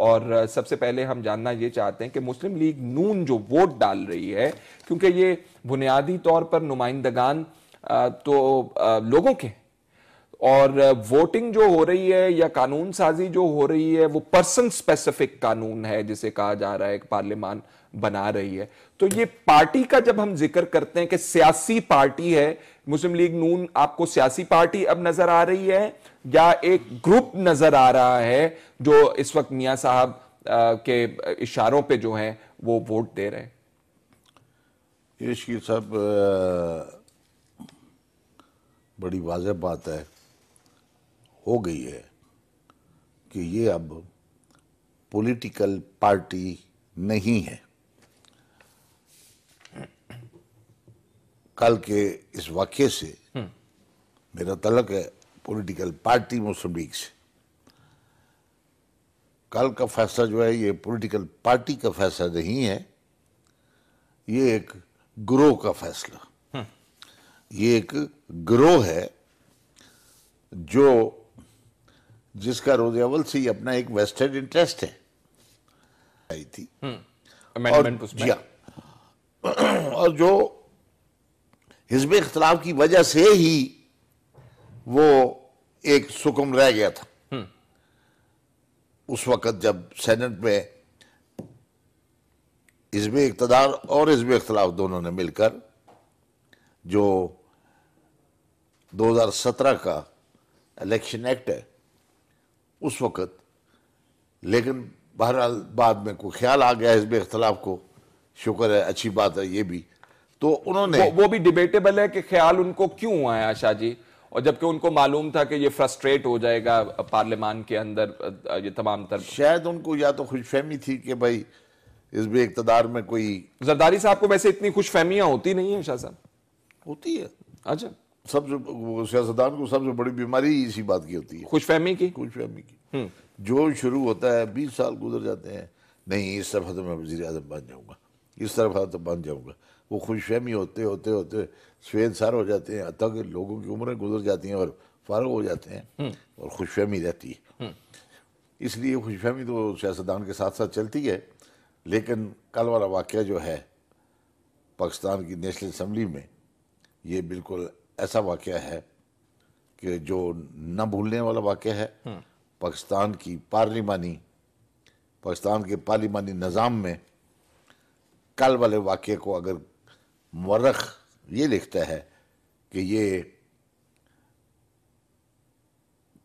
और सबसे पहले हम जानना ये चाहते हैं कि मुस्लिम लीग नून जो वोट डाल रही है, क्योंकि ये बुनियादी तौर पर नुमाइंदगान लोगों के, और वोटिंग जो हो रही है या कानून साजी जो हो रही है वो पर्सन स्पेसिफिक कानून है जिसे कहा जा रहा है कि पार्लियामान बना रही है। तो ये पार्टी का जब हम जिक्र करते हैं कि सियासी पार्टी है, मुस्लिम लीग नून आपको सियासी पार्टी अब नजर आ रही है या एक ग्रुप नजर आ रहा है जो इस वक्त मियां साहब के इशारों पे जो है वो वोट दे रहे हैं? ये शीर साहब, बड़ी वाज़ेह बात है, हो गई है कि ये अब पॉलिटिकल पार्टी नहीं है। कल के इस वाक़े से मेरा तल्लुक़ है पॉलिटिकल पार्टी मुस्लिम लीग से। कल का फैसला जो है ये पॉलिटिकल पार्टी का फैसला नहीं है, ये एक ग्रोह का फैसला। ये एक ग्रोह है जो जिसका रोज़ अव्वल से ही अपना एक वेस्टेड इंटरेस्ट है आई थी और जो हिज़्ब इख्तिलाफ की वजह से ही वो एक सुकुम रह गया था। उस वक़्त जब सेनेट में हिज़्ब इक़्तिदार और हिज़्ब इख्तिलाफ दोनों ने मिलकर जो 2017 का इलेक्शन एक्ट है उस वक़्त, लेकिन बहरहाल बाद में कोई ख्याल आ गया हिज़्ब इख्तिलाफ को, शुक्र है, अच्छी बात है ये भी। तो उन्होंने वो भी डिबेटेबल है कि ख्याल उनको क्यों आया शाह जी, और जबकि उनको मालूम था कि ये फ्रस्ट्रेट हो जाएगा पार्लियामान के अंदर ये तमाम तर। शायद उनको या तो खुशफहमी थी कि भाई हिज़्ब इक़्तिदार में कोई। जरदारी साहब को वैसे इतनी खुशफहमियां होती नहीं है शाह साहब? होती है। अच्छा, सबसे सियासतदान को सबसे बड़ी बीमारी इसी बात की होती है, खुशफहमी की। खुशफहमी की। जो शुरू होता है 20 साल गुजर जाते हैं, नहीं इस तरफ तो मैं वज़ीर आज़म बन जाऊँगा, इस तरफ तो बन जाऊँगा, वो खुशफहमी होते होते होते सफ़ेद सर हो जाते हैं, हत्ता कि लोगों की उम्रें गुजर जाती हैं और फारग हो जाते हैं और खुशफहमी रहती है। इसलिए खुशफहमी तो सियासतदान के साथ साथ चलती है। लेकिन कल वाला वाक़या जो है पाकिस्तान की नेशनल असम्बली में, ये बिल्कुल ऐसा वाक़या है कि जो न भूलने वाला वाक़या है। पाकिस्तान के पार्लिमानी निज़ाम में कल वाले वाक़ये को अगर मुअर्रिख़ ये लिखता है कि ये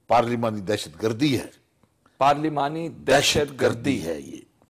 पार्लिमानी दहशत गर्दी है, पार्लिमानी दहशत गर्दी है ये।